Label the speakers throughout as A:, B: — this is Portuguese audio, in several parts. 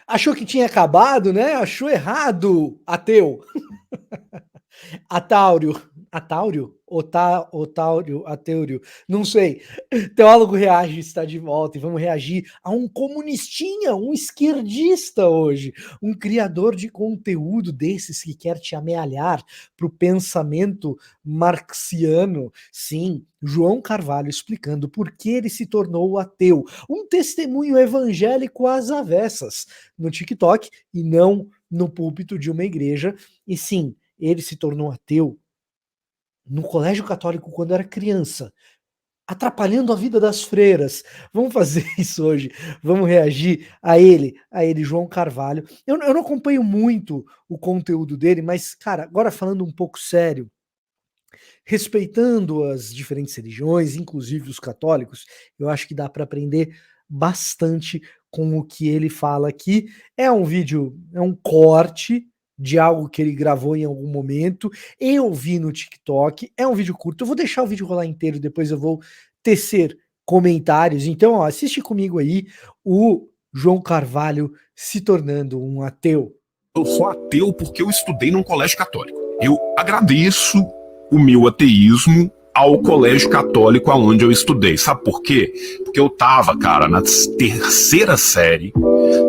A: Achou que tinha acabado, né? Achou errado, ateu. Atáurio. Atáurio? Otáurio, ateúrio. Não sei. Teólogo Reage está de volta e vamos reagir a um comunistinha, um esquerdista hoje. Um criador de conteúdo desses que quer te amealhar para o pensamento marxiano. Sim, João Carvalho explicando por que ele se tornou ateu. Um testemunho evangélico às avessas no TikTok e não no púlpito de uma igreja. E sim, ele se tornou ateu no colégio católico quando era criança, atrapalhando a vida das freiras. Vamos fazer isso hoje, vamos reagir a ele, João Carvalho. Eu não acompanho muito o conteúdo dele, mas, cara, agora falando um pouco sério, respeitando as diferentes religiões, inclusive os católicos, eu acho que dá para aprender bastante com o que ele fala aqui. É um vídeo, é um corte de algo que ele gravou em algum momento. Eu vi no TikTok, é um vídeo curto. Eu vou deixar o vídeo rolar inteiro, depois eu vou tecer comentários. Então, ó, assiste comigo aí o João Carvalho se tornando um ateu.
B: Eu sou ateu porque eu estudei num colégio católico. Eu agradeço o meu ateísmo ao colégio católico aonde eu estudei. Sabe por quê? Porque eu tava, cara, na terceira série,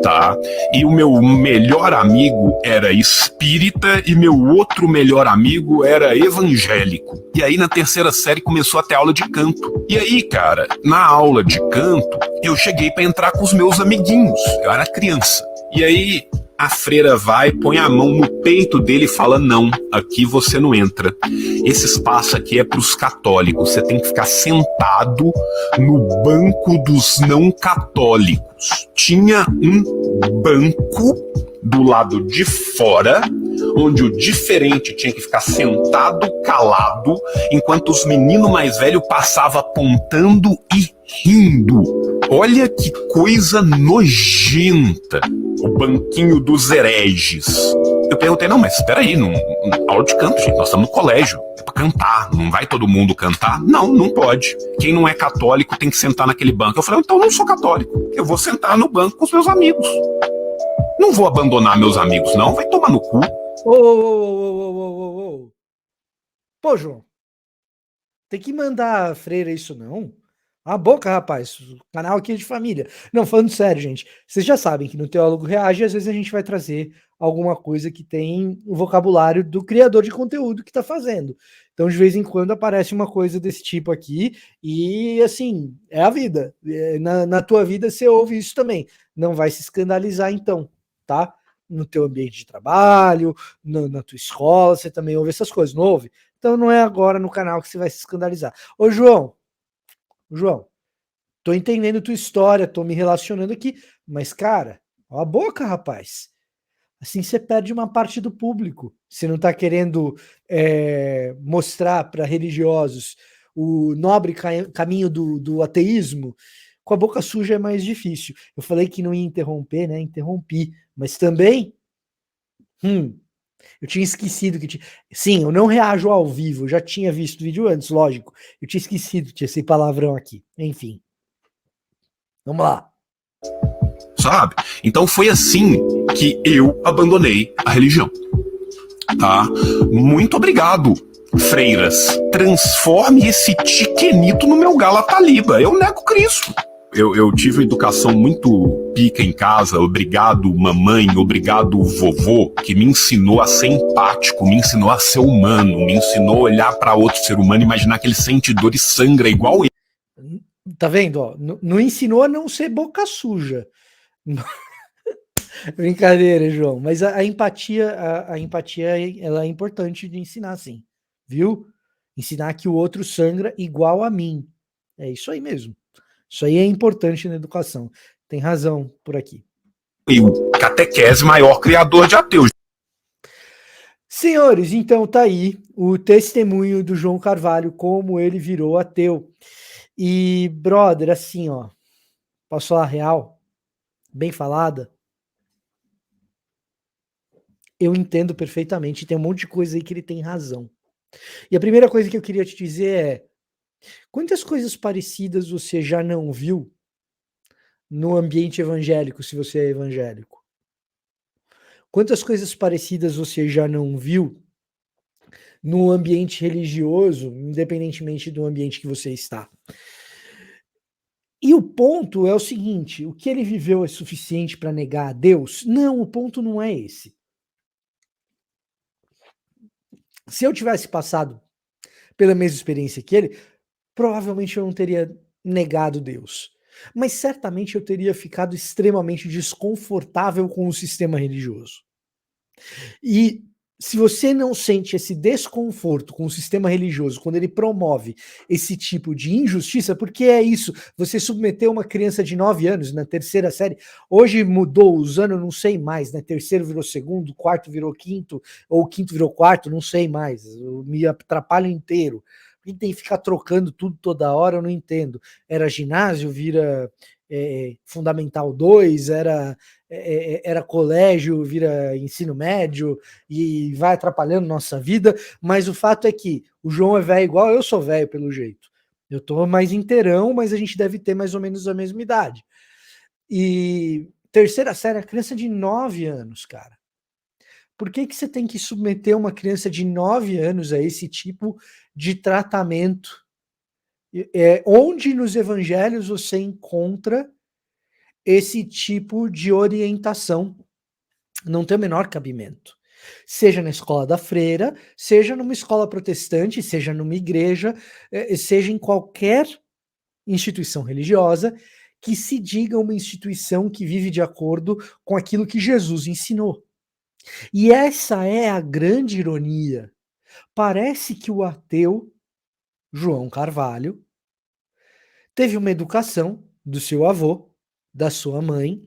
B: tá? E o meu melhor amigo era espírita e meu outro melhor amigo era evangélico. E aí na terceira série começou a ter aula de canto. E aí, cara, na aula de canto, eu cheguei pra entrar com os meus amiguinhos. Eu era criança. E aí a freira vai, põe a mão no peito dele e fala: não, aqui você não entra. Esse espaço aqui é para os católicos. Você tem que ficar sentado no banco dos não católicos. Tinha um banco do lado de fora, onde o diferente tinha que ficar sentado, calado, enquanto os meninos mais velhos passavam apontando e rindo. Olha que coisa nojenta. O banquinho dos hereges. Eu perguntei: não, mas espera aí, aula de canto, gente, nós estamos no colégio, é pra cantar, não vai todo mundo cantar? Não, não pode. Quem não é católico tem que sentar naquele banco. Eu falei: então eu não sou católico, eu vou sentar no banco com os meus amigos. Não vou abandonar meus amigos, não, vai tomar no cu.
A: Ô. Pô, João, tem que mandar a freira isso não? A boca, rapaz. O canal aqui é de família. Não, falando sério, gente. Vocês já sabem que no Teólogo Reage, às vezes a gente vai trazer alguma coisa que tem o vocabulário do criador de conteúdo que tá fazendo. Então, de vez em quando, aparece uma coisa desse tipo aqui. E, assim, é a vida. Na tua vida, você ouve isso também. Não vai se escandalizar, então, tá? No teu ambiente de trabalho, na tua escola, você também ouve essas coisas, não ouve? Então, não é agora no canal que você vai se escandalizar. Ô, João, tô entendendo tua história, tô me relacionando aqui, mas, cara, ó a boca, rapaz. Assim você perde uma parte do público. Você não tá querendo mostrar para religiosos o nobre caminho do ateísmo. Com a boca suja é mais difícil. Eu falei que não ia interromper, né? Interrompi. Mas também, eu tinha esquecido que tinha. Sim, eu não reajo ao vivo, eu já tinha visto o vídeo antes, lógico. Eu tinha esquecido que tinha esse palavrão aqui. Enfim. Vamos lá.
B: Sabe? Então foi assim que eu abandonei a religião. Tá? Muito obrigado, freiras. Transforme esse tiquenito no meu Galataliba. Eu nego Cristo. Eu tive educação muito pica em casa. Obrigado, mamãe. Obrigado, vovô, que me ensinou a ser empático, me ensinou a ser humano, me ensinou a olhar para outro ser humano, imaginar que ele sente dor e sangra igual ele.
A: Tá vendo? Ó, não ensinou a não ser boca suja. Brincadeira, João. Mas a empatia, a empatia, ela é importante de ensinar, sim. Viu? Ensinar que o outro sangra igual a mim. É isso aí mesmo. Isso aí é importante na educação. Tem razão por aqui.
B: E o catequese maior criador de ateus.
A: Senhores, então tá aí o testemunho do João Carvalho, como ele virou ateu. E, brother, assim, ó, posso falar a real? Bem falada? Eu entendo perfeitamente, tem um monte de coisa aí que ele tem razão. E a primeira coisa que eu queria te dizer é: quantas coisas parecidas você já não viu no ambiente evangélico, se você é evangélico? Quantas coisas parecidas você já não viu no ambiente religioso, independentemente do ambiente que você está? E o ponto é o seguinte: o que ele viveu é suficiente para negar a Deus? Não, o ponto não é esse. Se eu tivesse passado pela mesma experiência que ele, provavelmente eu não teria negado Deus. Mas certamente eu teria ficado extremamente desconfortável com o sistema religioso. E se você não sente esse desconforto com o sistema religioso quando ele promove esse tipo de injustiça, porque é isso, você submeteu uma criança de 9 anos na terceira série, hoje mudou os anos, não sei mais, né? Terceiro virou segundo, quarto virou quinto, ou quinto virou quarto, não sei mais, eu me atrapalho inteiro. E tem que ficar trocando tudo toda hora, eu não entendo. Era ginásio, vira Fundamental 2, era colégio, vira ensino médio e vai atrapalhando nossa vida, mas o fato é que o João é velho igual eu sou velho pelo jeito. Eu tô mais inteirão, mas a gente deve ter mais ou menos a mesma idade. E terceira série, a criança de 9 anos, cara. Por que que você tem que submeter uma criança de 9 anos a esse tipo de tratamento? Onde nos evangelhos você encontra esse tipo de orientação? Não tem o menor cabimento. Seja na escola da freira, seja numa escola protestante, seja numa igreja, seja em qualquer instituição religiosa que se diga uma instituição que vive de acordo com aquilo que Jesus ensinou. E essa é a grande ironia. Parece que o ateu João Carvalho teve uma educação do seu avô, da sua mãe,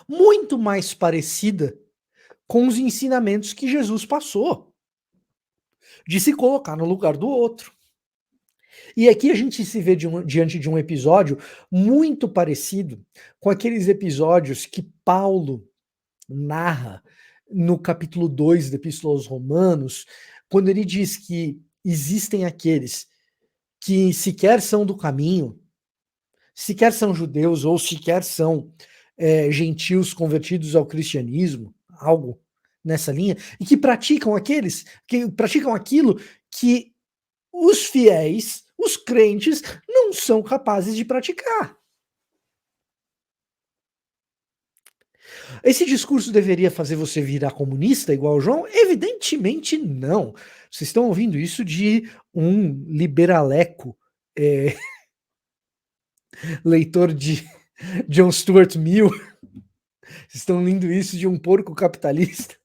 A: muito mais parecida com os ensinamentos que Jesus passou, de se colocar no lugar do outro. E aqui a gente se vê diante de um episódio muito parecido com aqueles episódios que Paulo narra no capítulo 2 da Epístola aos Romanos, quando ele diz que existem aqueles que sequer são do caminho, sequer são judeus ou sequer são gentios convertidos ao cristianismo, algo nessa linha, e que praticam aquilo que os fiéis, os crentes, não são capazes de praticar. Esse discurso deveria fazer você virar comunista igual o João? Evidentemente não. Vocês estão ouvindo isso de um liberaleco, é, leitor de John Stuart Mill. Vocês estão lendo isso de um porco capitalista.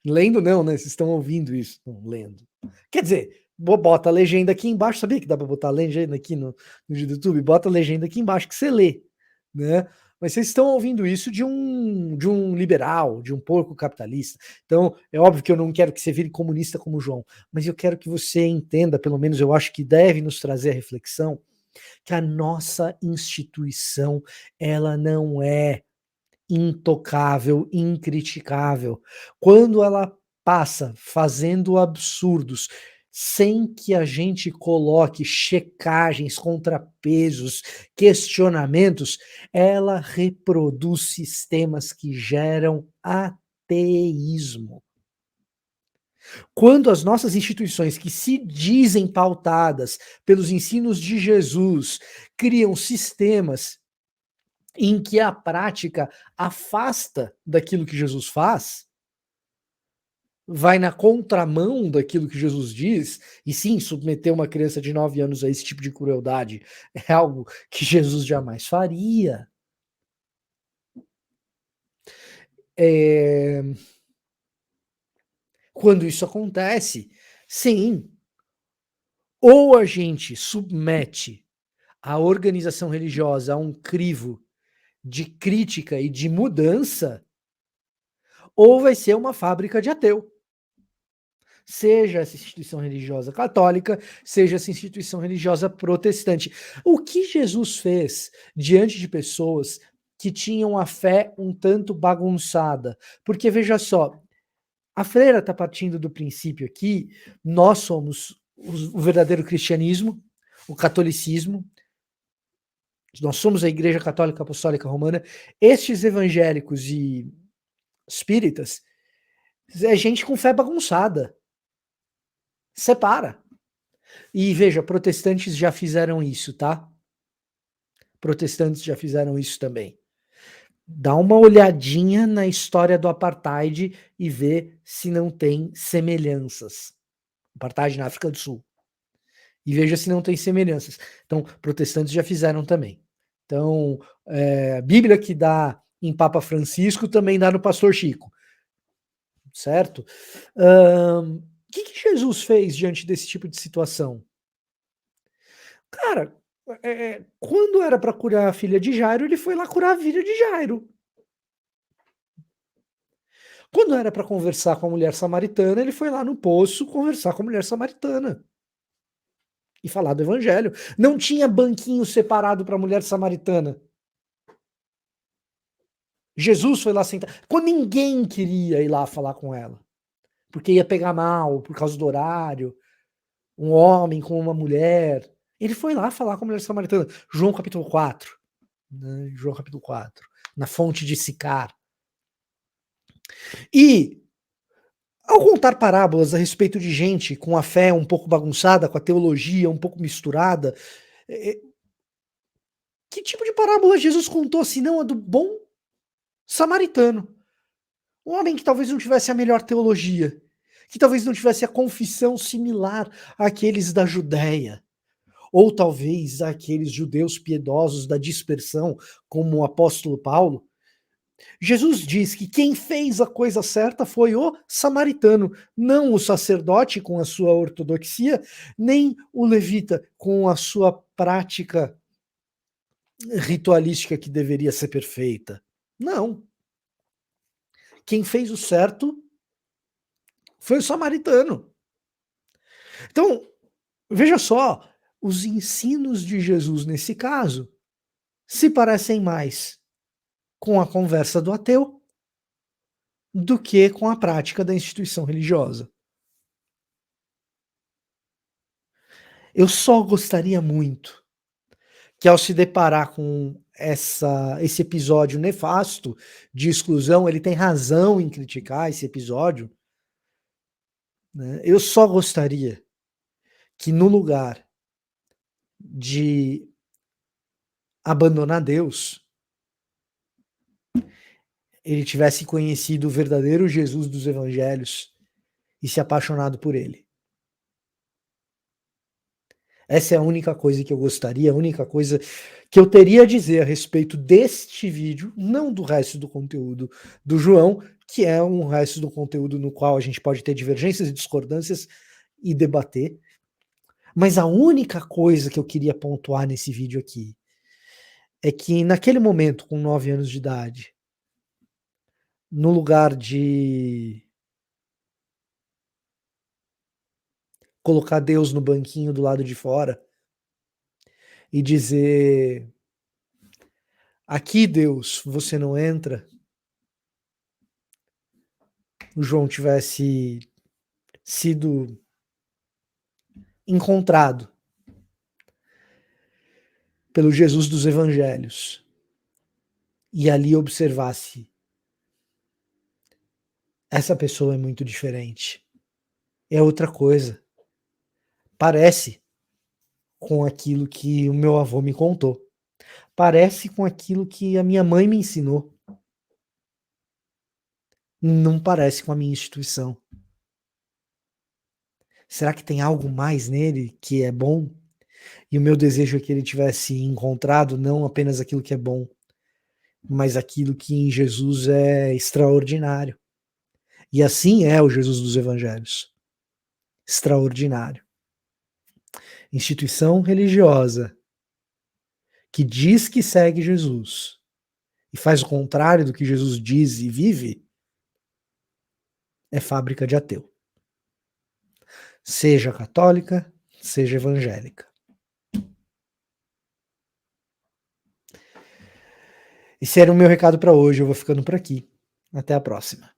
A: Lendo não, né? Vocês estão ouvindo isso, não lendo. Quer dizer, bota a legenda aqui embaixo. Sabia que dá para botar a legenda aqui no YouTube? Bota a legenda aqui embaixo que você lê, né? Mas vocês estão ouvindo isso de um liberal, de um porco capitalista. Então, é óbvio que eu não quero que você vire comunista como o João, mas eu quero que você entenda, pelo menos eu acho que deve nos trazer a reflexão, que a nossa instituição, ela não é intocável, incriticável. Quando ela passa fazendo absurdos, sem que a gente coloque checagens, contrapesos, questionamentos, ela reproduz sistemas que geram ateísmo. Quando as nossas instituições, que se dizem pautadas pelos ensinos de Jesus, criam sistemas em que a prática afasta daquilo que Jesus faz, vai na contramão daquilo que Jesus diz, e sim, submeter uma criança de 9 anos a esse tipo de crueldade é algo que Jesus jamais faria. Quando isso acontece, sim, ou a gente submete a organização religiosa a um crivo de crítica e de mudança, ou vai ser uma fábrica de ateu. Seja essa instituição religiosa católica, seja essa instituição religiosa protestante. O que Jesus fez diante de pessoas que tinham a fé um tanto bagunçada? Porque veja só, a freira está partindo do princípio aqui, nós somos o verdadeiro cristianismo, o catolicismo, nós somos a Igreja Católica Apostólica Romana, estes evangélicos e espíritas, é gente com fé bagunçada. Separa. E veja, protestantes já fizeram isso, tá? Protestantes já fizeram isso também. Dá uma olhadinha na história do apartheid e vê se não tem semelhanças. Apartheid na África do Sul. E veja se não tem semelhanças. Então, protestantes já fizeram também. Então, a Bíblia que dá em Papa Francisco também dá no Pastor Chico. Certo? O que Jesus fez diante desse tipo de situação? Cara, quando era para curar a filha de Jairo, ele foi lá curar a filha de Jairo. Quando era para conversar com a mulher samaritana, ele foi lá no poço conversar com a mulher samaritana e falar do evangelho. Não tinha banquinho separado para a mulher samaritana. Jesus foi lá sentar. Quando ninguém queria ir lá falar com ela, porque ia pegar mal por causa do horário, um homem com uma mulher. Ele foi lá falar com a mulher samaritana. João capítulo 4. Né? João capítulo 4. Na fonte de Sicar. E, ao contar parábolas a respeito de gente com a fé um pouco bagunçada, com a teologia um pouco misturada, que tipo de parábola Jesus contou, senão a do bom samaritano? Um homem que talvez não tivesse a melhor teologia, que talvez não tivesse a confissão similar àqueles da Judéia, ou talvez àqueles judeus piedosos da dispersão, como o apóstolo Paulo. Jesus diz que quem fez a coisa certa foi o samaritano, não o sacerdote com a sua ortodoxia, nem o levita com a sua prática ritualística que deveria ser perfeita. Não. Quem fez o certo foi o samaritano. Então, veja só, os ensinos de Jesus nesse caso se parecem mais com a conversa do ateu do que com a prática da instituição religiosa. Eu só gostaria muito que, ao se deparar com esse episódio nefasto de exclusão, ele tem razão em criticar esse episódio, né? Eu só gostaria que, no lugar de abandonar Deus, ele tivesse conhecido o verdadeiro Jesus dos evangelhos e se apaixonado por ele. Essa é a única coisa que eu gostaria, a única coisa que eu teria a dizer a respeito deste vídeo, não do resto do conteúdo do João, que é um resto do conteúdo no qual a gente pode ter divergências e discordâncias e debater. Mas a única coisa que eu queria pontuar nesse vídeo aqui é que naquele momento, com 9 anos de idade, no lugar de colocar Deus no banquinho do lado de fora e dizer: aqui, Deus, você não entra, o João tivesse sido encontrado pelo Jesus dos evangelhos e ali observasse: essa pessoa é muito diferente, é outra coisa, parece com aquilo que o meu avô me contou, parece com aquilo que a minha mãe me ensinou, não parece com a minha instituição. Será que tem algo mais nele que é bom? E o meu desejo é que ele tivesse encontrado não apenas aquilo que é bom, mas aquilo que em Jesus é extraordinário. E assim é o Jesus dos evangelhos. Extraordinário. Instituição religiosa que diz que segue Jesus e faz o contrário do que Jesus diz e vive, é fábrica de ateu. Seja católica, seja evangélica. Esse era o meu recado para hoje. Eu vou ficando por aqui. Até a próxima.